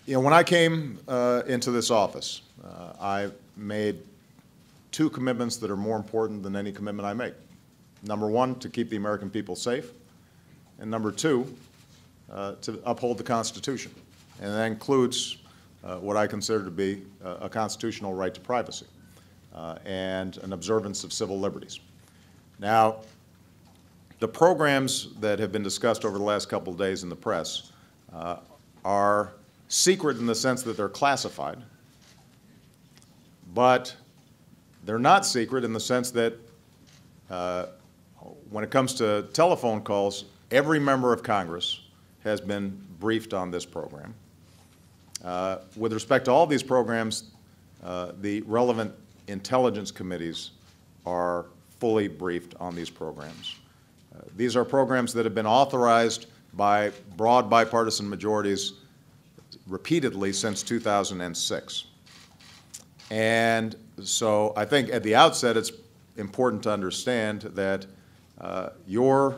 When I came into this office, I made two commitments that are more important than any commitment I make. Number one, to keep the American people safe, and number two, to uphold the Constitution. And that includes what I consider to be a constitutional right to privacy and an observance of civil liberties. Now, the programs that have been discussed over the last couple of days in the press are secret in the sense that they're classified, but they're not secret in the sense that when it comes to telephone calls, every member of Congress has been briefed on this program. With respect to all these programs, the relevant intelligence committees are fully briefed on these programs. These are programs that have been authorized by broad bipartisan majorities repeatedly since 2006. And so I think at the outset it's important to understand that your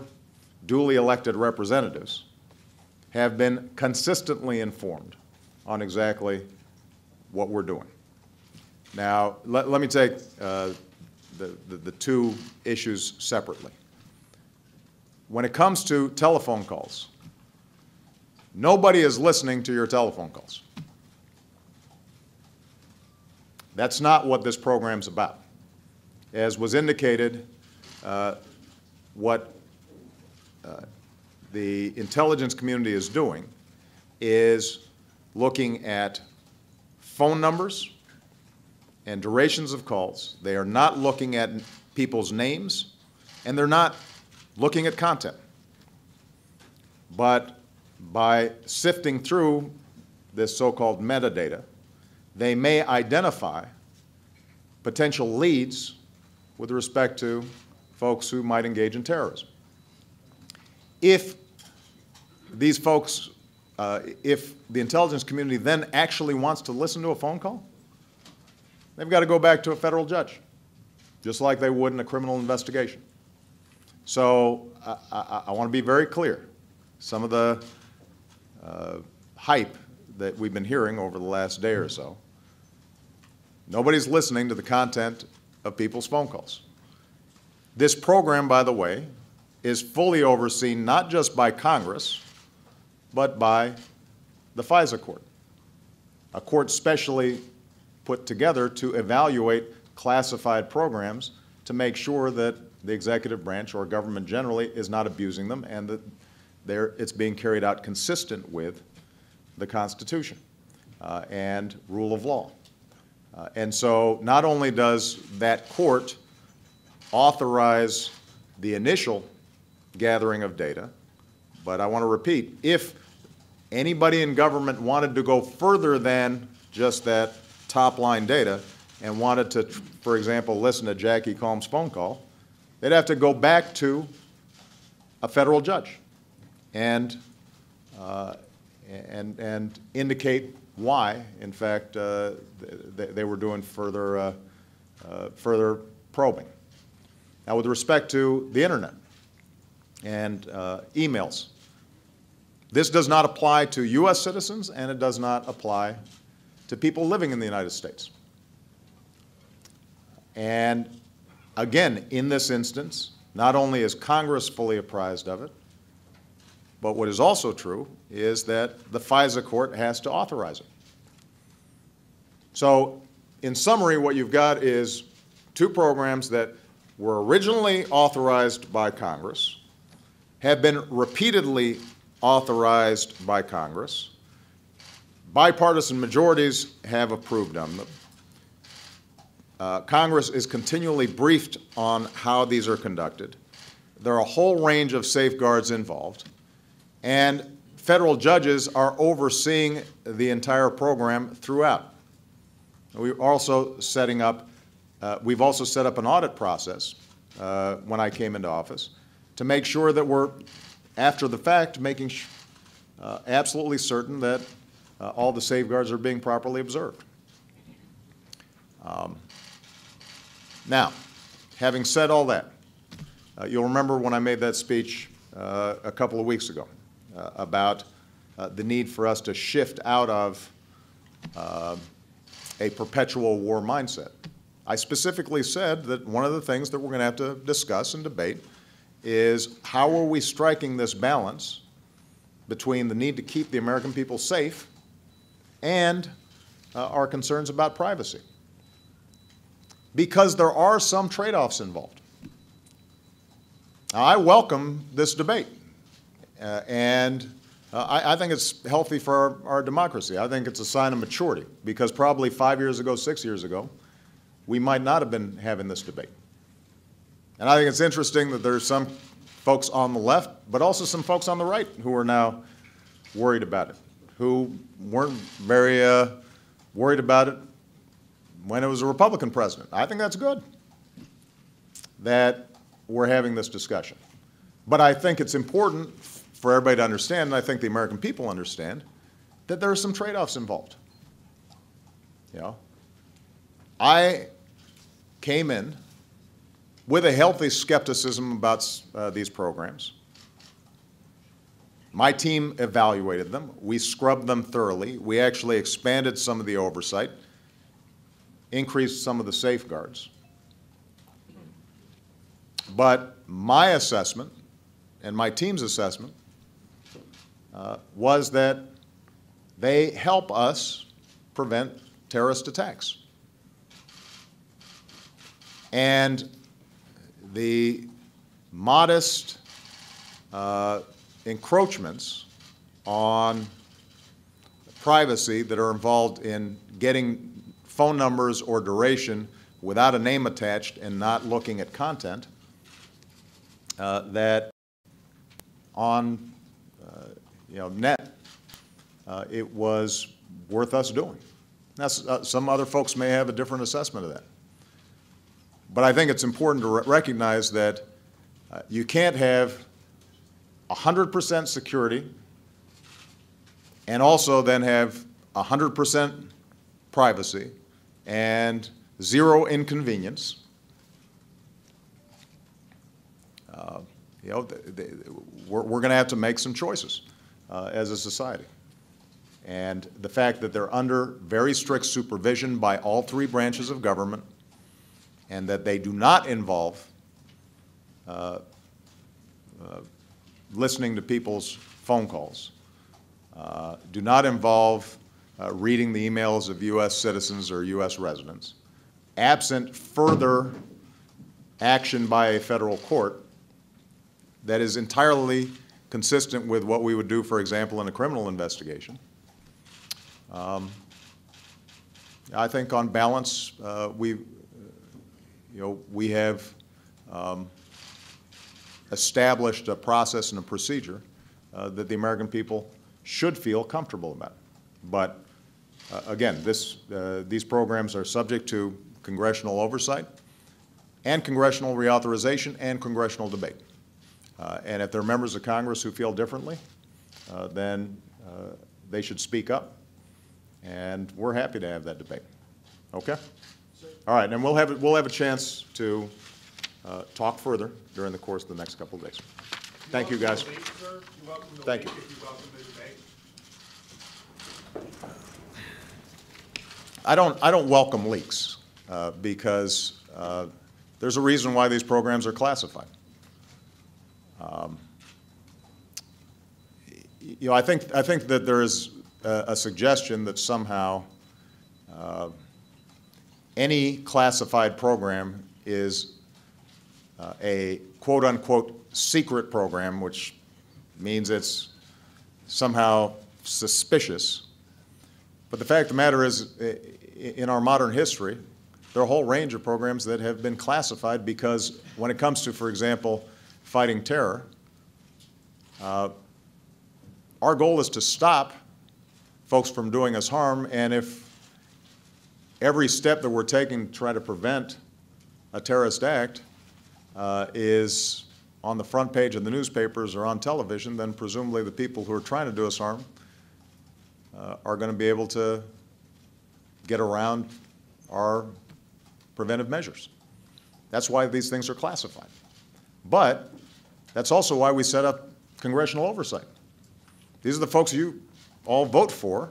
duly elected representatives have been consistently informed on exactly what we're doing. Now, let me take the two issues separately. When it comes to telephone calls, nobody is listening to your telephone calls. That's not what this program's about. As was indicated, what the intelligence community is doing is looking at phone numbers and durations of calls. They are not looking at people's names, and they're not looking at content. But by sifting through this so-called metadata, they may identify potential leads with respect to folks who might engage in terrorism. If these folks, if the intelligence community then actually wants to listen to a phone call, they've got to go back to a federal judge, just like they would in a criminal investigation. So I want to be very clear. Some of the hype that we've been hearing over the last day or so, nobody's listening to the content of people's phone calls. This program, by the way, is fully overseen not just by Congress, but by the FISA court, a court specially put together to evaluate classified programs to make sure that the executive branch or government generally is not abusing them and that it's being carried out consistent with the Constitution and rule of law. And so not only does that court authorize the initial gathering of data, but I want to repeat, if anybody in government wanted to go further than just that top-line data and wanted to, for example, listen to Jackie Combs' phone call, they'd have to go back to a federal judge and indicate why, in fact, they were doing further probing. Now, with respect to the internet and emails, this does not apply to U.S. citizens, and it does not apply to people living in the United States. And again, in this instance, not only is Congress fully apprised of it, but what is also true is that the FISA court has to authorize it. So, in summary, what you've got is two programs that were originally authorized by Congress, have been repeatedly authorized by Congress, bipartisan majorities have approved of them. Congress is continually briefed on how these are conducted. There are a whole range of safeguards involved, and federal judges are overseeing the entire program throughout. We're also setting up, we've also set up an audit process when I came into office to make sure that we're, after the fact, making absolutely certain that all the safeguards are being properly observed. Now, having said all that, you'll remember when I made that speech a couple of weeks ago about the need for us to shift out of a perpetual war mindset. I specifically said that one of the things that we're going to have to discuss and debate is how are we striking this balance between the need to keep the American people safe and our concerns about privacy. Because there are some trade-offs involved. Now, I welcome this debate, and I think it's healthy for our democracy. I think it's a sign of maturity, because probably 5 years ago, 6 years ago, we might not have been having this debate. And I think it's interesting that there's some folks on the left, but also some folks on the right who are now worried about it, who weren't very worried about it when it was a Republican president. I think that's good that we're having this discussion. But I think it's important for everybody to understand, and I think the American people understand, that there are some trade-offs involved. You know, I came in with a healthy skepticism about these programs. My team evaluated them. We scrubbed them thoroughly. We actually expanded some of the oversight, increased some of the safeguards. But my assessment and my team's assessment was that they help us prevent terrorist attacks. And the modest encroachments on privacy that are involved in getting phone numbers or duration without a name attached and not looking at content, that on net, it was worth us doing. Now, some other folks may have a different assessment of that. But I think it's important to recognize that you can't have 100% security and also then have 100% privacy and zero inconvenience. We're going to have to make some choices as a society. And the fact that they're under very strict supervision by all three branches of government, and that they do not involve listening to people's phone calls, do not involve reading the emails of U.S. citizens or U.S. residents, absent further action by a federal court that is entirely consistent with what we would do, for example, in a criminal investigation. I think on balance, we have established a process and a procedure that the American people should feel comfortable about. But again, these programs are subject to congressional oversight and congressional reauthorization and congressional debate. And if there are members of Congress who feel differently, then they should speak up, and we're happy to have that debate. Okay? All right, and we'll have a chance to talk further during the course of the next couple of days. Thank you, guys. Thank you. I don't welcome leaks because there's a reason why these programs are classified. I think that there is a suggestion that somehow any classified program is a quote-unquote secret program, which means it's somehow suspicious. But the fact of the matter is, in our modern history, there are a whole range of programs that have been classified because when it comes to, for example, fighting terror, our goal is to stop folks from doing us harm, and if every step that we're taking to try to prevent a terrorist act is on the front page of the newspapers or on television, then presumably the people who are trying to do us harm are going to be able to get around our preventive measures. That's why these things are classified. But that's also why we set up congressional oversight. These are the folks you all vote for,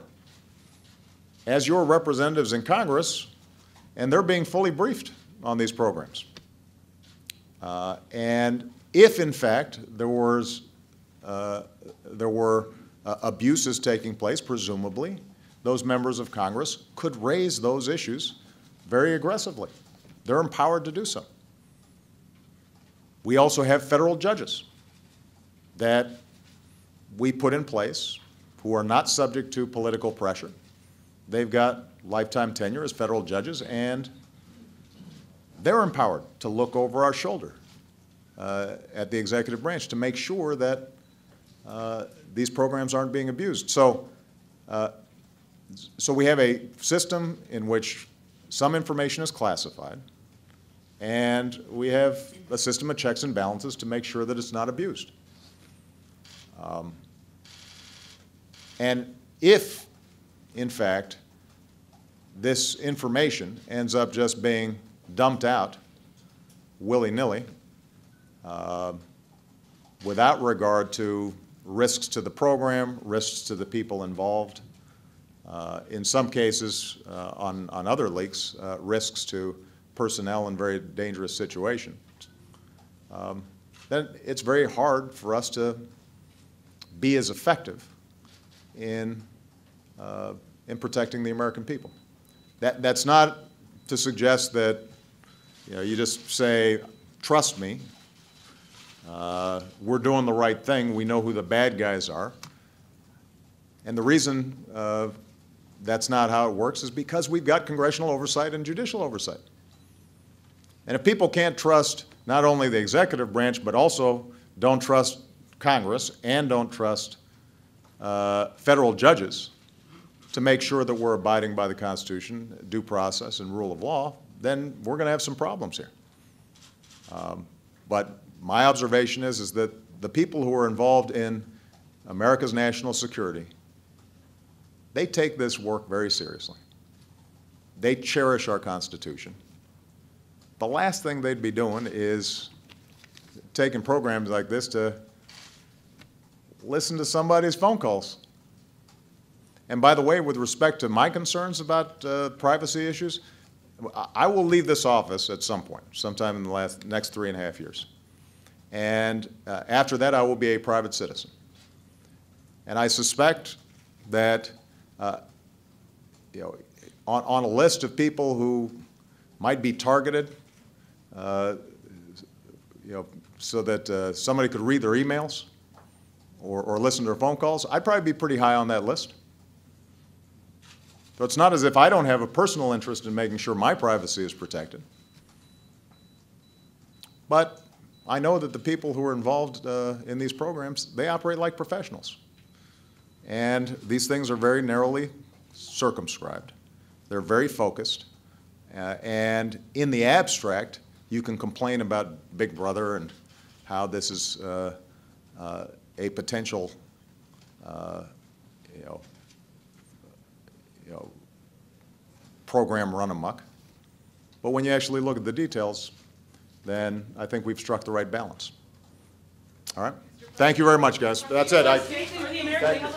as your representatives in Congress, and they're being fully briefed on these programs. And if, in fact, there were abuses taking place, presumably, those members of Congress could raise those issues very aggressively. They're empowered to do so. We also have federal judges that we put in place who are not subject to political pressure. They've got lifetime tenure as federal judges, and they're empowered to look over our shoulder at the executive branch to make sure that these programs aren't being abused. So we have a system in which some information is classified, and we have a system of checks and balances to make sure that it's not abused. And if, in fact, this information ends up just being dumped out willy-nilly, without regard to risks to the program, risks to the people involved, in some cases, on other leaks, risks to personnel in very dangerous situations, then it's very hard for us to be as effective in protecting the American people. That's not to suggest that you just say, trust me, we're doing the right thing, we know who the bad guys are. And the reason that's not how it works is because we've got congressional oversight and judicial oversight. And if people can't trust not only the executive branch, but also don't trust Congress and don't trust federal judges to make sure that we're abiding by the Constitution, due process, and rule of law, then we're going to have some problems here. But my observation is that the people who are involved in America's national security, they take this work very seriously. They cherish our Constitution. The last thing they'd be doing is taking programs like this to listen to somebody's phone calls. And by the way, with respect to my concerns about privacy issues, I will leave this office at some point, sometime in the next 3.5 years. And after that, I will be a private citizen. And I suspect that on a list of people who might be targeted, so that somebody could read their emails or listen to their phone calls, I'd probably be pretty high on that list. So it's not as if I don't have a personal interest in making sure my privacy is protected. But I know that the people who are involved in these programs, they operate like professionals. And these things are very narrowly circumscribed. They're very focused. And in the abstract, you can complain about Big Brother and how this is a potential program run amok. But when you actually look at the details, then I think we've struck the right balance. All right? Thank you very much, guys. That's it. Thank you.